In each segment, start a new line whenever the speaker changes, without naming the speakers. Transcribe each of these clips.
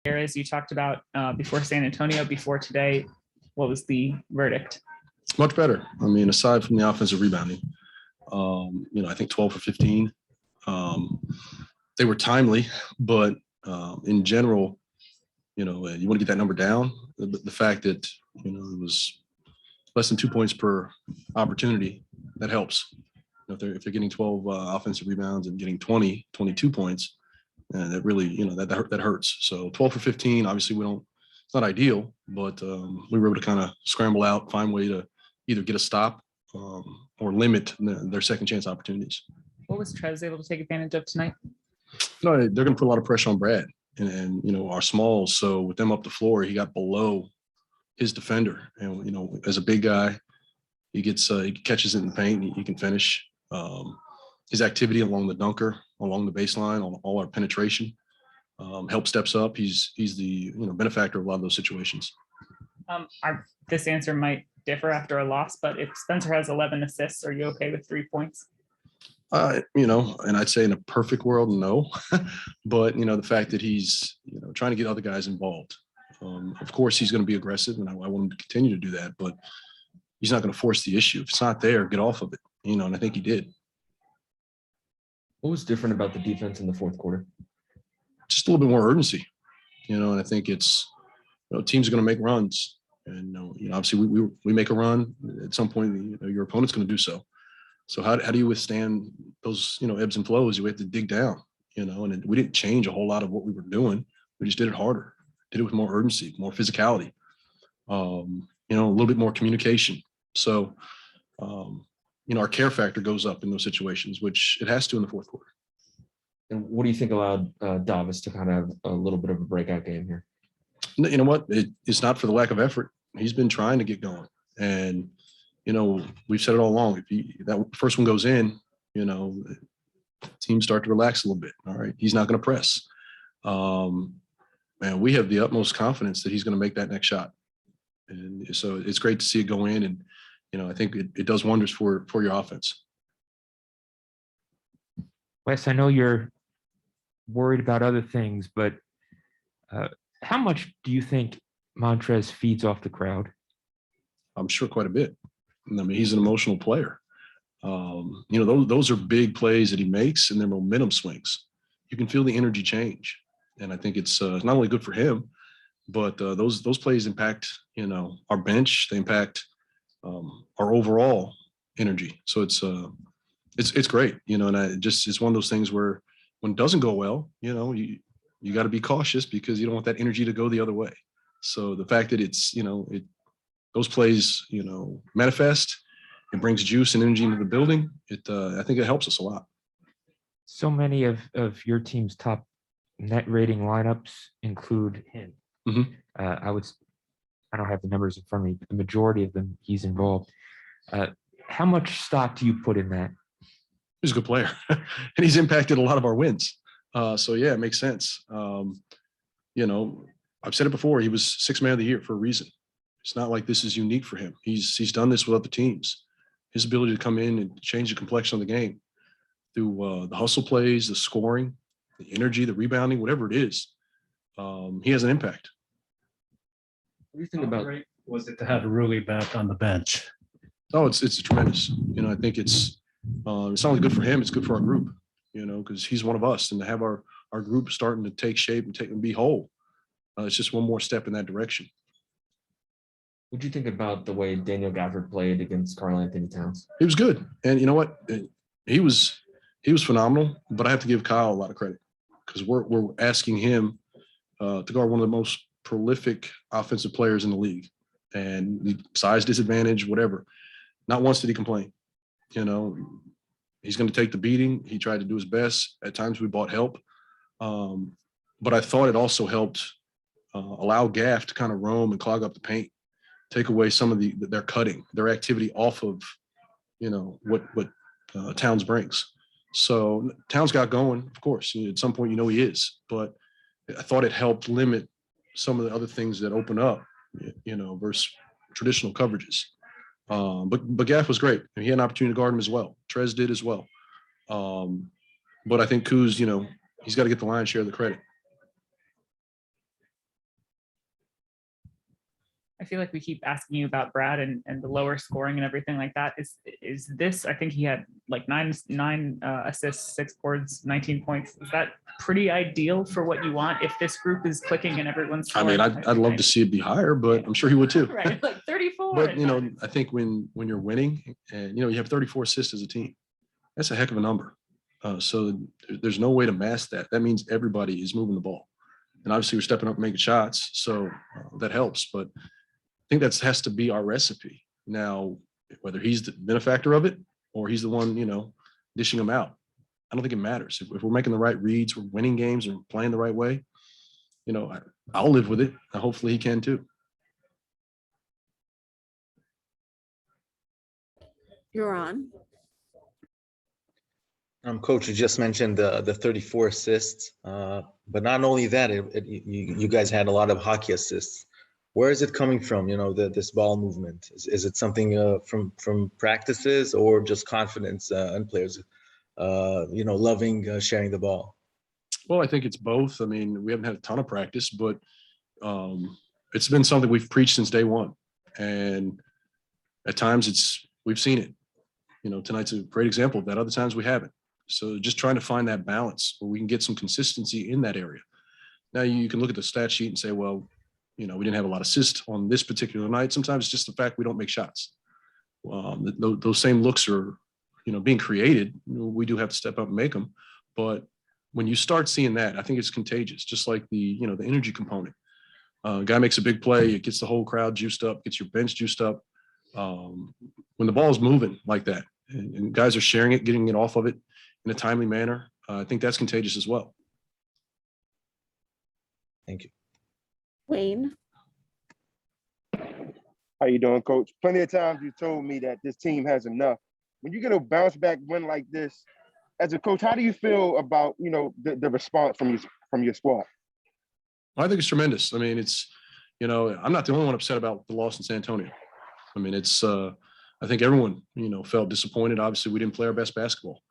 Areas you talked about before San Antonio, before today, what was the verdict?
Much better. I mean, aside from the offensive rebounding, I think 12 for 15. They were timely, but in general, you want to get that number down. The fact that, it was less than 2 points per opportunity, that helps. If they're getting 12 offensive rebounds and getting 22 points, and that really, that hurts. So 12 for 15, obviously it's not ideal, but we were able to kind of scramble out, find a way to either get a stop or limit their second chance opportunities.
What was Trez able to take advantage of tonight?
No, they're going to put a lot of pressure on Brad and our smalls. So with them up the floor, he got below his defender. And, as a big guy, he catches it in the paint. He can finish. His activity along the dunker, along the baseline, on all our penetration, help steps up. He's the benefactor of a lot of those situations.
This answer might differ after a loss, but if Spencer has 11 assists, are you okay with 3 points?
And I'd say in a perfect world, no. But, the fact that he's, trying to get other guys involved. Of course, he's going to be aggressive, and I want him to continue to do that. But he's not going to force the issue. If it's not there, get off of it. And I think he did.
What was different about the defense in the fourth quarter?
Just a little bit more urgency, and I think it's, teams are going to make runs. And, obviously we make a run at some point, your opponent's going to do so. So how do you withstand those, ebbs and flows? You have to dig down, and we didn't change a whole lot of what we were doing. We just did it harder, did it with more urgency, more physicality, a little bit more communication. So, our care factor goes up in those situations, which it has to in the fourth quarter.
And what do you think allowed Davis to kind of have a little bit of a breakout game here?
You know what? It's not for the lack of effort. He's been trying to get going. And, we've said it all along. If that first one goes in, teams start to relax a little bit. All right. He's not going to press. And we have the utmost confidence that he's going to make that next shot. And so it's great to see it go in. And, I think it does wonders for your offense.
Wes, I know you're worried about other things, but how much do you think Montrezl feeds off the crowd?
I'm sure quite a bit. I mean, he's an emotional player. Those are big plays that he makes, and they're momentum swings. You can feel the energy change, and I think it's not only good for him, but those plays impact our bench. They impact our overall energy. So it's great, and it's one of those things where when it doesn't go well, you got to be cautious because you don't want that energy to go the other way. So the fact that it's those plays manifest, it brings juice and energy into the building. I think it helps us a lot.
So many of your team's top net rating lineups include him.
Mm-hmm.
I don't have the numbers in front of me, but the majority of them he's involved. How much stock do you put in that?
He's a good player, and he's impacted a lot of our wins. So yeah, it makes sense. I've said it before. He was sixth man of the year for a reason. It's not like this is unique for him. He's done this with other teams. His ability to come in and change the complexion of the game through the hustle plays, the scoring, the energy, the rebounding, whatever it is, he has an impact.
What do you think about?
Great was it to have Rui back on the bench?
Oh, it's tremendous. I think it's not only good for him, it's good for our group, because he's one of us, and to have our group starting to take shape and be whole, it's just one more step in that direction.
What do you think about the way Daniel Gafford played against Karl-Anthony Towns?
He was good. And you know what? He was phenomenal, but I have to give Kyle a lot of credit because we're asking him to guard one of the most prolific offensive players in the league, and size disadvantage, whatever. Not once did he complain. He's going to take the beating. He tried to do his best. At times we bought help. But I thought it also helped allow Gaff to kind of roam and clog up the paint, take away some of their cutting, their activity off of, what Towns brings. So Towns got going, of course. At some point, he is. But I thought it helped limit some of the other things that open up, versus traditional coverages. But Gaff was great. He had an opportunity to guard him as well. Trez did as well. But I think Kuz, he's got to get the lion's share of the credit.
I feel like we keep asking you about Brad and the lower scoring and everything like that. Is this, I think he had like nine assists, 6 boards, 19 points. Is that pretty ideal for what you want if this group is clicking and everyone's
I mean,
scoring?
I'd love to see it be higher, but I'm sure he would too.
Right, like 34.
But, I think when you're winning and, you have 34 assists as a team, that's a heck of a number. So there's no way to mask that. That means everybody is moving the ball. And obviously we're stepping up and making shots. So that helps. But I think that has to be our recipe. Now, whether he's the benefactor of it or he's the one, dishing them out, I don't think it matters. If we're making the right reads, we're winning games and playing the right way, I'll live with it. And hopefully he can too.
You're on.
Coach, you just mentioned the 34 assists, but not only that, you guys had a lot of hockey assists. Where is it coming from? This ball movement. Is it something from practices or just confidence in players? Loving sharing the ball.
Well, I think it's both. I mean, we haven't had a ton of practice, but it's been something we've preached since day one, and at times we've seen it. Tonight's a great example of that. Other times we haven't. So just trying to find that balance where we can get some consistency in that area. Now you can look at the stat sheet and say, well, we didn't have a lot of assists on this particular night. Sometimes it's just the fact we don't make shots. Those same looks are, being created. We do have to step up and make them. But when you start seeing that, I think it's contagious, just like the energy component. Guy makes a big play, it gets the whole crowd juiced up, gets your bench juiced up. When the ball is moving like that and guys are sharing it, getting it off of it in a timely manner, I think that's contagious as well.
Thank you.
Wayne.
How you doing, Coach? Plenty of times you told me that this team has enough. When you get a bounce back win like this, as a coach, how do you feel about the response from your squad?
I think it's tremendous. I mean, I'm not the only one upset about the loss in San Antonio. I mean, I think everyone felt disappointed. Obviously, we didn't play our best basketball.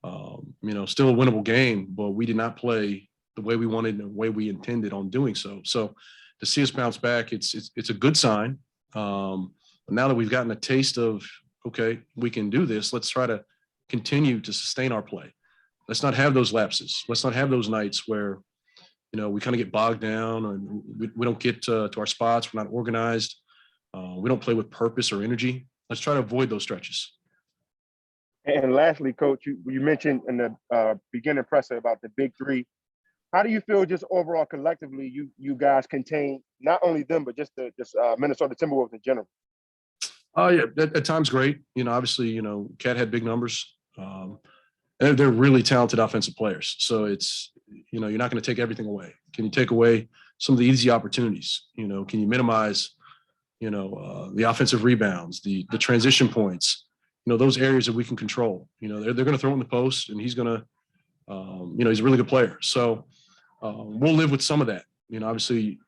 Still a winnable game, but we did not play the way we wanted and the way we intended on doing so. So to see us bounce back, it's a good sign. But now that we've gotten a taste of, okay, we can do this, let's try to continue to sustain our play. Let's not have those lapses. Let's not have those nights where, we kind of get bogged down and we don't get to our spots. We're not organized. We don't play with purpose or energy. Let's try to avoid those stretches.
And lastly, Coach, you mentioned in the beginning presser about the big three. How do you feel just overall collectively you guys contain not only them, but just the Minnesota Timberwolves in general?
Yeah, at times great. Obviously, Cat had big numbers. And they're really talented offensive players. So it's, you're not going to take everything away. Can you take away some of the easy opportunities? Can you minimize, the offensive rebounds, the transition points, those areas that we can control. They're going to throw it in the post, and he's going to, he's a really good player. So we'll live with some of that. Obviously,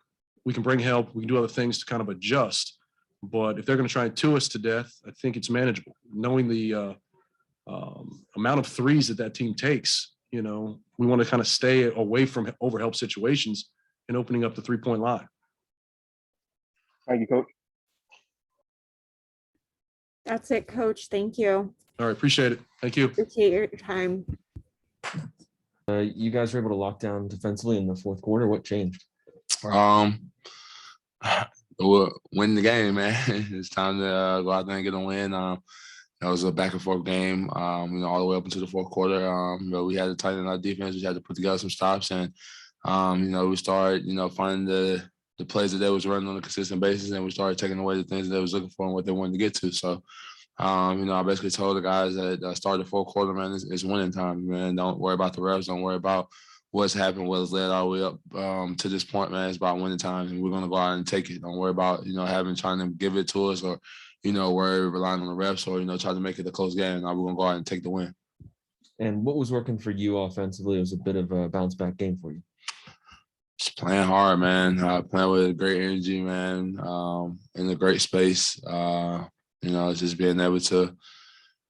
we can bring help. We can do other things to kind of adjust. But if they're going to try and two us to death, I think it's manageable. Knowing the amount of threes that team takes, we want to kind of stay away from overhelp situations and opening up the 3-point line.
Thank you, Coach.
That's it, Coach. Thank you.
All right. Appreciate it. Thank you.
Appreciate your time.
You guys were able to lock down defensively in the fourth quarter. What changed?
We'll win the game, man. It's time to go out there and get a win. That was a back and forth game, all the way up into the fourth quarter. We had to tighten our defense. We had to put together some stops, and we started, finding the plays that they was running on a consistent basis, and we started taking away the things that they was looking for and what they wanted to get to. So, I basically told the guys that started the fourth quarter, man, it's winning time, man. Don't worry about the refs. Don't worry about what's happened, what's led all the way up to this point, man. It's about winning time, and we're going to go out and take it. Don't worry about, trying to give it to us or, worry relying on the refs or, try to make it a close game. Now we're going to go out and take the win.
And what was working for you offensively? It was a bit of a bounce back game for you.
Just playing hard, man. Playing with great energy, man. In a great space. Just being able to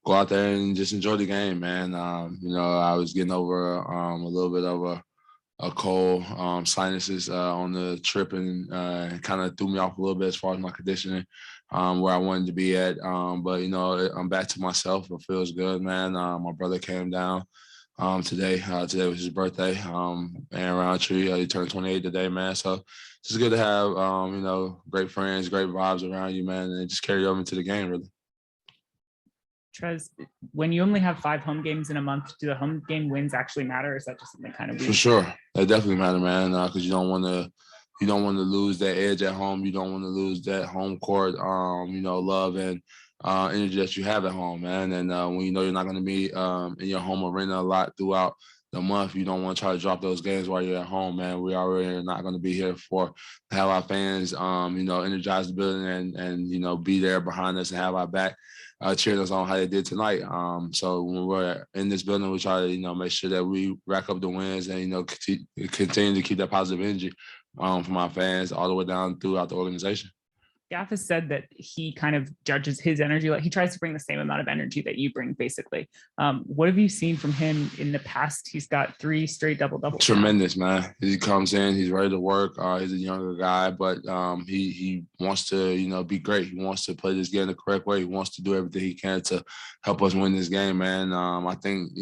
go out there and just enjoy the game, man. I was getting over a little bit of a cold, sinuses on the trip, and kind of threw me off a little bit as far as my conditioning, where I wanted to be at. But I'm back to myself. It feels good, man. My brother came down today. Today was his birthday. Aaron Roundtree, he turned 28 today, man. So it's just good to have great friends, great vibes around you, man, and just carry over into the game, really.
Trez, when you only have 5 home games in a month, do the home game wins actually matter? Or is that just something kind of weird?
For sure, they definitely matter, man. Because you don't want to lose that edge at home. You don't want to lose that home court, love and energy that you have at home, man. And when you know you're not going to be in your home arena a lot throughout the month, you don't want to try to drop those games while you're at home, man. We already are not going to be here to have our fans, energize the building and be there behind us and have our back. Cheering us on how they did tonight. So when we're in this building, we try to, make sure that we rack up the wins and, continue to keep that positive energy from our fans all the way down throughout the organization.
Gaff has said that he kind of judges his energy. Like he tries to bring the same amount of energy that you bring, basically. What have you seen from him in the past? He's got 3 straight double-doubles.
Tremendous, man. He comes in, he's ready to work. He's a younger guy, but he wants to, be great. He wants to play this game the correct way. He wants to do everything he can to help us win this game, man. I think,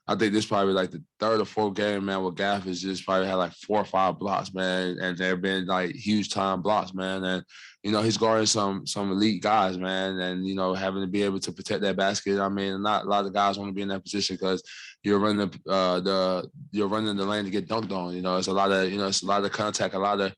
I think this is probably like the 3rd or 4th game, man, where Gaff has just probably had like 4 or 5 blocks, man. And they've been like huge time blocks, man. And, he's guarding some elite guys, man. And, having to be able to protect that basket. I mean, not a lot of guys want to be in that position because you're running you're running the lane to get dunked on. It's a lot of contact, a lot of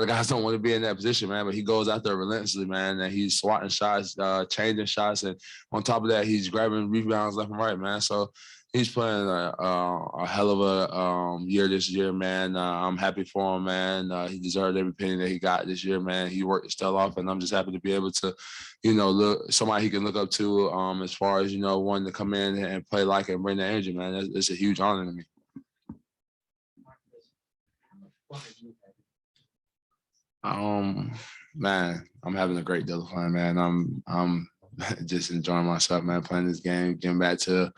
guys don't want to be in that position, man, but he goes out there relentlessly, man, and he's swatting shots, changing shots. And on top of that, he's grabbing rebounds left and right, man. So he's playing a hell of a year this year, man. I'm happy for him, man. He deserved every penny that he got this year, man. He worked his tail off, and I'm just happy to be able to, look somebody he can look up to as far as, wanting to come in and play like and bring the energy, man. It's a huge honor to me. Man, I'm having a great deal of fun, man. I'm just enjoying myself, man, playing this game, getting back to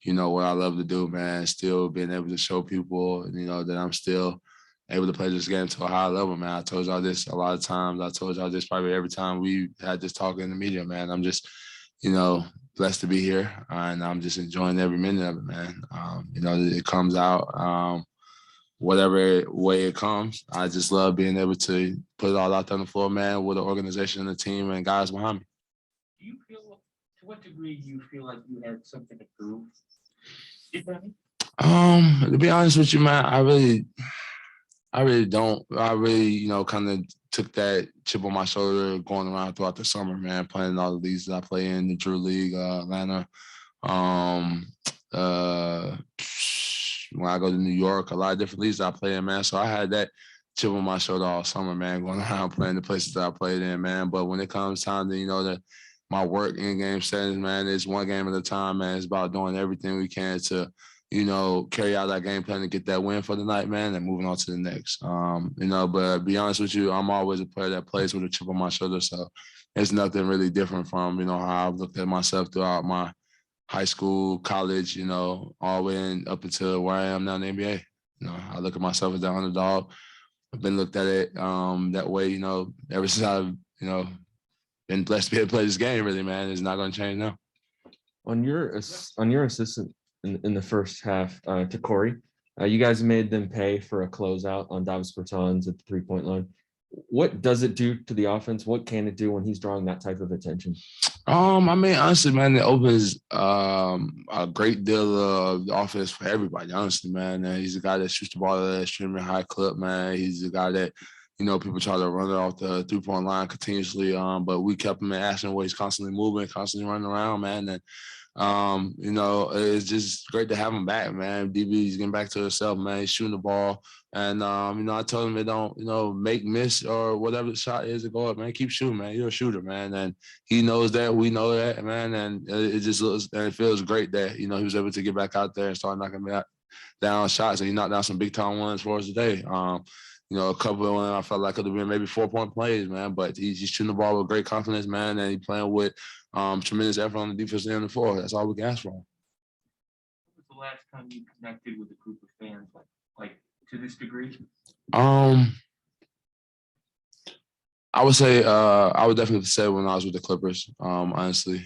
what I love to do, man, still being able to show people, that I'm still able to play this game to a high level, man. I told y'all this a lot of times. I told y'all this probably every time we had this talk in the media, man. I'm just, blessed to be here, and I'm just enjoying every minute of it, man. It comes out whatever way it comes. I just love being able to put it all out there on the floor, man, with the organization and the team and guys behind me.
Do you feel, to what degree do you feel like you had something to prove?
To be honest with you, man, I really don't. I really, kind of took that chip on my shoulder going around throughout the summer, man, playing all the leagues that I play in, the Drew League, Atlanta. When I go to New York, a lot of different leagues that I play in, man. So I had that chip on my shoulder all summer, man, going around playing the places that I played in, man. But when it comes time to, my work in game settings, man, it's one game at a time, man. It's about doing everything we can to, carry out that game plan to get that win for the night, man, and moving on to the next. But to be honest with you, I'm always a player that plays with a chip on my shoulder. So it's nothing really different from, how I've looked at myself throughout my high school, college, all the way up until where I am now in the NBA. I look at myself as the underdog. I've been looked at it that way, ever since I've, been blessed to be able to play this game, really, man. It's not going to change now.
On your assistant in the first half to Corey, you guys made them pay for a closeout on Davis Barton at the 3-point line. What does it do to the offense? What can it do when he's drawing that type of attention?
I mean, honestly, man, it opens a great deal of the offense for everybody, honestly, man. And he's a guy that shoots the ball at an extremely high clip, man. He's a guy that, people try to run it off the 3-point line continuously, but we kept him in action where he's constantly moving, constantly running around, man. And, it's just great to have him back, man. DB's getting back to himself, man. He's shooting the ball. And, I told him they don't, make, miss, or whatever the shot is to go up, man. Keep shooting, man. You're a shooter, man. And he knows that. We know that, man. And it just looks and it feels great that, he was able to get back out there and start knocking down shots. And he knocked down some big-time ones for us today. A couple of them I felt like could have been maybe 4-point plays, man. But he's shooting the ball with great confidence, man. And he's playing with tremendous effort on the defensive end of the floor. That's all we can ask for.
When was the last time you connected with a group of fans like like to this degree?
I would say I would definitely say when I was with the Clippers, honestly,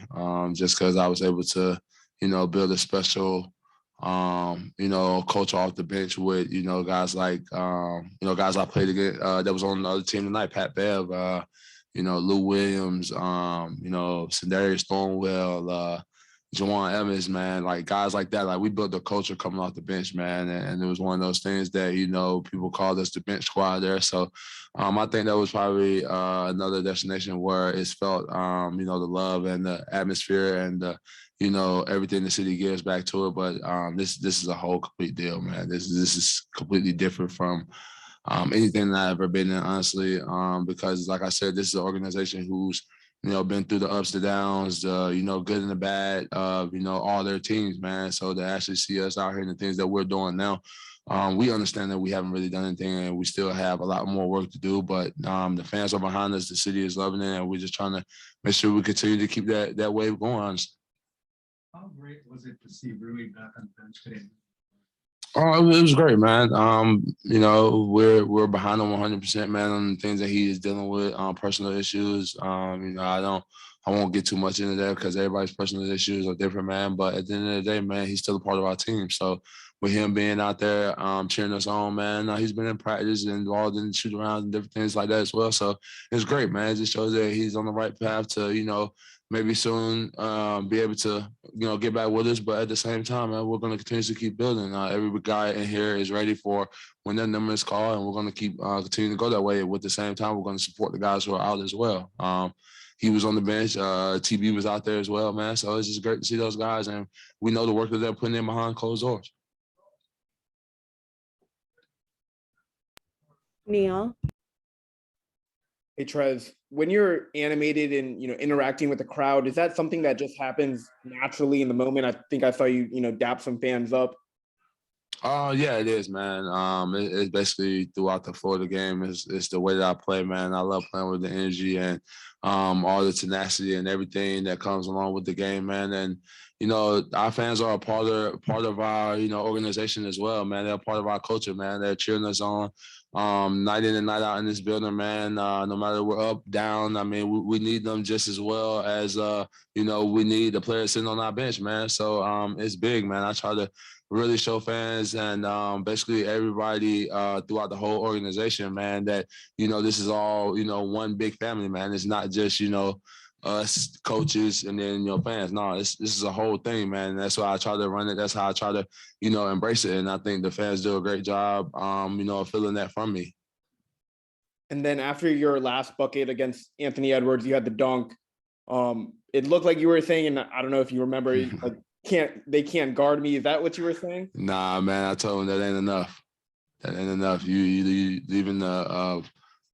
just because I was able to, build a special, culture off the bench with, guys like, guys I played against that was on the other team tonight, Pat Bev, Lou Williams, Sindarius Thornwell, Jawan Evans, man, like guys like that, like we built a culture coming off the bench, man. And it was one of those things that, people called us the bench squad there. So I think that was probably another destination where it's felt, the love and the atmosphere and everything the city gives back to it. But this is a whole complete deal, man. This is completely different from anything that I've ever been in, honestly, because like I said, this is an organization who's been through the ups, the downs, the good and the bad, all their teams, man. So to actually see us out here and the things that we're doing now, we understand that we haven't really done anything and we still have a lot more work to do. But the fans are behind us, the city is loving it, and we're just trying to make sure we continue to keep that wave going. Honestly.
How great was it to see Rui back on the bench today?
Oh, it was great, man. We're behind him 100%, man, on the things that he is dealing with, personal issues. I won't get too much into that because everybody's personal issues are different, man. But at the end of the day, man, he's still a part of our team. So with him being out there, cheering us on, man, he's been in practice and involved in shoot arounds and different things like that as well. So it's great, man. It just shows that he's on the right path to, maybe soon be able to, get back with us. But at the same time, man, we're going to continue to keep building. Every guy in here is ready for when that number is called, and we're going to keep continuing to go that way. With the same time, we're going to support the guys who are out as well. He was on the bench. TB was out there as well, man. So it's just great to see those guys, and we know the work that they're putting in behind closed doors.
Neil.
Hey Trez, when you're animated and interacting with the crowd, is that something that just happens naturally in the moment? I think I saw you dap some fans up.
Yeah, it is, man. It's basically throughout the flow of the game. It's the way that I play, man. I love playing with the energy and all the tenacity and everything that comes along with the game, man. And our fans are a part of our organization as well, man. They're a part of our culture, man. They're cheering us on night in and night out in this building, man. No matter we're up, down. I mean, we need them just as well as we need the players sitting on our bench, man. So it's big, man. I try to really show fans and basically everybody throughout the whole organization, man, that, this is all, one big family, man. It's not just, us coaches and then, fans. No, this is a whole thing, man. And that's why I try to run it. That's how I try to, embrace it. And I think the fans do a great job, feeling that from me.
And then after your last bucket against Anthony Edwards, you had the dunk. It looked like you were saying, and I don't know if you remember, like, they can't guard me. Is that what you were saying?
Nah, man, I told him that ain't enough. That ain't enough. You leaving the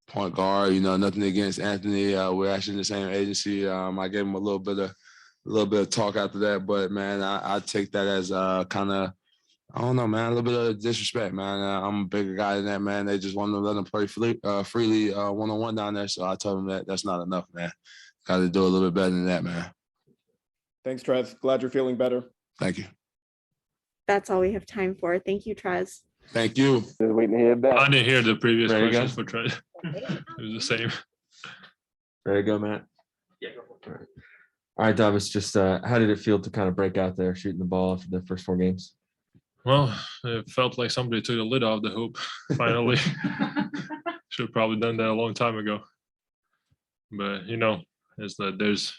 point guard, nothing against Anthony. We're actually in the same agency. I gave him a little bit of talk after that, but man, I take that as kind of, I don't know, man, a little bit of disrespect, man. I'm a bigger guy than that, man. They just want to let him play freely one-on-one down there. So I told him that's not enough, man. Got to do a little bit better than that, man.
Thanks, Trez. Glad you're feeling better.
Thank you.
That's all we have time for. Thank you, Trez.
Thank you.
Just waiting to hear back.
I didn't hear the previous
There you
questions
go.
for Trey. It was the same.
There you go, Matt.
Yeah.
All right, Davis, just how did it feel to kind of break out there shooting the ball after the first 4 games?
Well, it felt like somebody took the lid off the hoop, finally. Should have probably done that a long time ago. But, it's that there's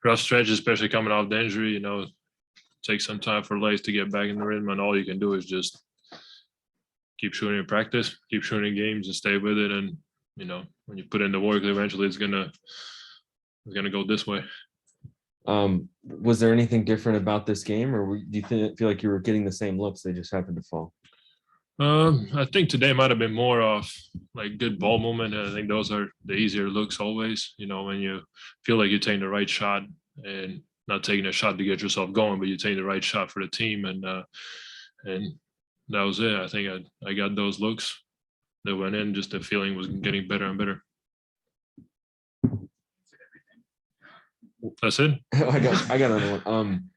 rough stretches, especially coming off the injury, takes some time for legs to get back in the rhythm, and all you can do is just keep shooting in practice, keep shooting in games and stay with it. And, when you put in the work, eventually it's gonna go this way.
Was there anything different about this game, or do you feel like you were getting the same looks? They just happened to fall.
I think today might have been more of like good ball movement. And I think those are the easier looks always, when you feel like you're taking the right shot and not taking a shot to get yourself going, but you're taking the right shot for the team. And that was it. I think I got those looks that went in. Just the feeling was getting better and better. That's it.
I got another one.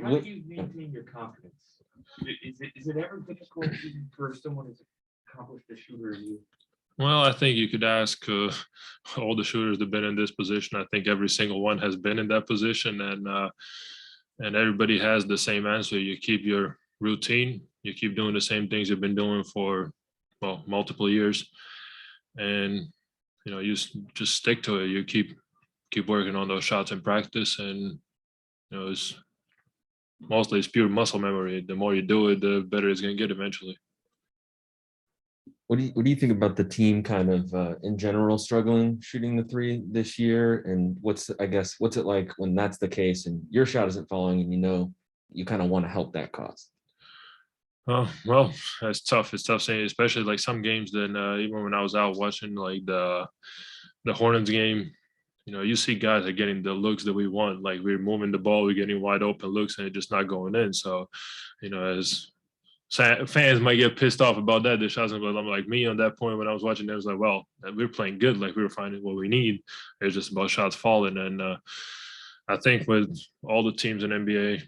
How do you maintain your confidence? Is it ever difficult even for someone as accomplished a shooter as you?
Well, I think you could ask all the shooters that have been in this position. I think every single one has been in that position, and everybody has the same answer. You keep your routine, you keep doing the same things you've been doing for, well, multiple years, and you just stick to it. You keep working on those shots in practice, and it's mostly it's pure muscle memory. The more you do it, the better it's going to get eventually.
What do you think about the team kind of in general struggling shooting the three this year? And what's it like when that's the case and your shot isn't falling and you kind of want to help that cause?
Well, it's tough. It's tough saying, especially like some games. Then even when I was out watching like the Hornets game, you see guys are getting the looks that we want. Like we're moving the ball, we're getting wide open looks, and it's just not going in. So, as fans might get pissed off about that, the shots, but I'm like me on that point when I was watching, it was like, well, we're playing good, like we were finding what we need. It's just about shots falling, and I think with all the teams in NBA,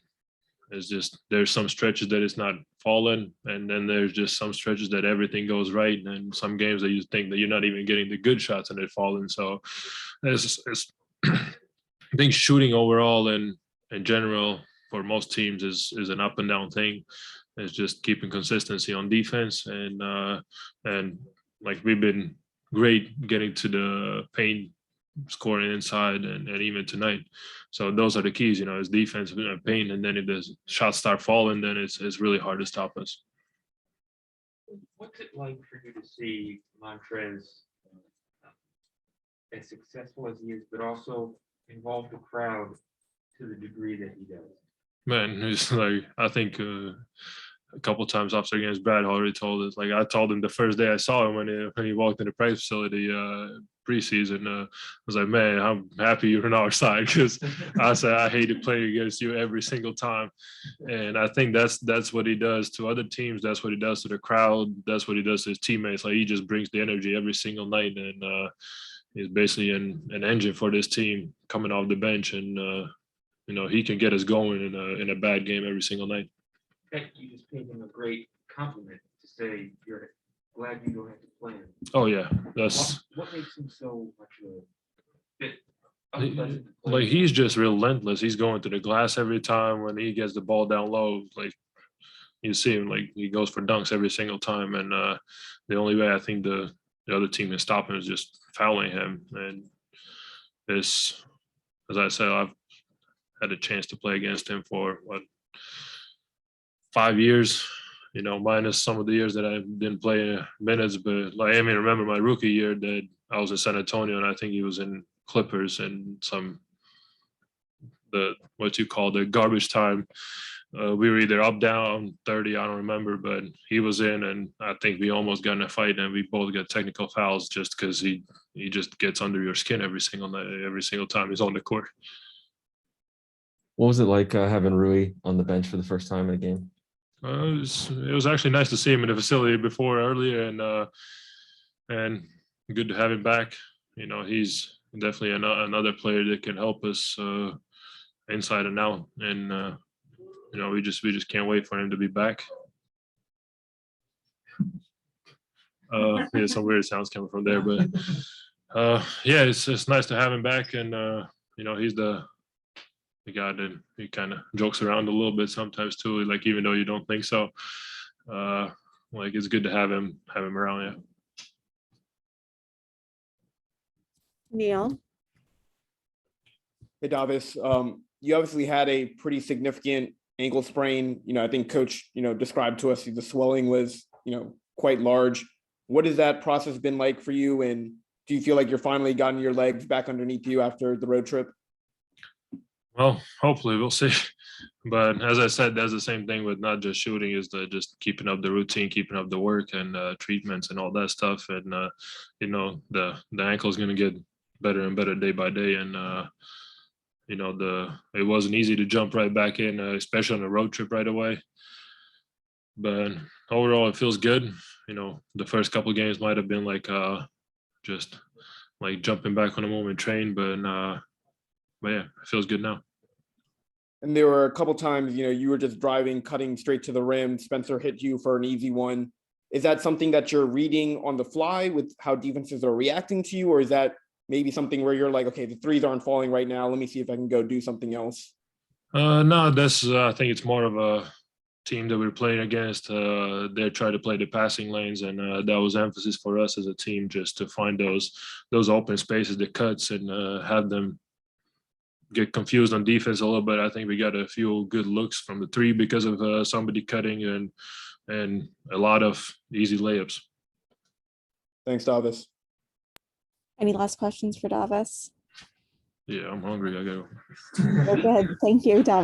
it's just there's some stretches that it's not falling, and then there's just some stretches that everything goes right, and some games that you think that you're not even getting the good shots and they're falling. So it's I think shooting overall and in general for most teams is an up and down thing. It's just keeping consistency on defense, and like we've been great getting to the paint, scoring inside, and even tonight. So those are the keys, is defense and paint, and then if the shots start falling, then it's really hard to stop us.
What's it like for you to see Montrez as successful as he is, but also involve the crowd to the degree that he does?
Man, it's like I think a couple times after games, Brad already told us. Like I told him the first day I saw him when he walked in the practice facility preseason. I was like, man, I'm happy you're on our side, because I said I hated playing against you every single time. And I think that's what he does to other teams. That's what he does to the crowd. That's what he does to his teammates. Like he just brings the energy every single night, and he's basically an engine for this team coming off the bench, and he can get us going in a bad game every single night.
You just paid him a great compliment to say you're glad you don't have to play him.
Oh yeah, that's
what makes him so much a fit.
Like he's just relentless. He's going to the glass every time when he gets the ball down low. Like you see him, like he goes for dunks every single time. And the only way I think the other team can stop him is just fouling him. And this, as I said, I've had a chance to play against him for 5 years, minus some of the years that I didn't play minutes. But like, I mean, remember my rookie year that I was in San Antonio, and I think he was in Clippers and what you call the garbage time. We were either up, down 30, I don't remember, but he was in, and I think we almost got in a fight, and we both got technical fouls just because he just gets under your skin every single night, every single time he's on the court.
What was it like having Rui on the bench for the first time in a game?
It was actually nice to see him in the facility earlier, and good to have him back. He's definitely another player that can help us inside and out, and we just can't wait for him to be back. Yeah, some weird sounds coming from there, but yeah, it's nice to have him back, and he's the guy that he kind of jokes around a little bit sometimes too, like even though you don't think so. Like it's good to have him around. Yeah.
Neil.
Hey, Davis. You obviously had a pretty significant ankle sprain. I think coach, described to us the swelling was, quite large. What has that process been like for you? And do you feel like you're finally gotten your legs back underneath you after the road trip?
Well, hopefully we'll see. But as I said, that's the same thing with not just shooting, is just keeping up the routine, keeping up the work and treatments and all that stuff. And, the ankle is going to get better and better day by day. And, it wasn't easy to jump right back in, especially on a road trip right away. But overall, it feels good. The first couple of games might have been like just like jumping back on a moment train, but yeah, it feels good now.
and there were a couple times, you were just driving, cutting straight to the rim. Spencer hit you for an easy one. Is that something that you're reading on the fly with how defenses are reacting to you? Or is that maybe something where you're like, okay, the threes aren't falling right now. Let me see if I can go do something else.
No, that's I think it's more of a team that we're playing against. They try to play the passing lanes, and that was emphasis for us as a team, just to find those open spaces, the cuts, and have them get confused on defense a little bit. I think we got a few good looks from the three because of somebody cutting and a lot of easy layups.
Thanks, Davis.
Any last questions for Davis?
Yeah, I'm hungry. I gotta go.
We're good. Thank you, Davis.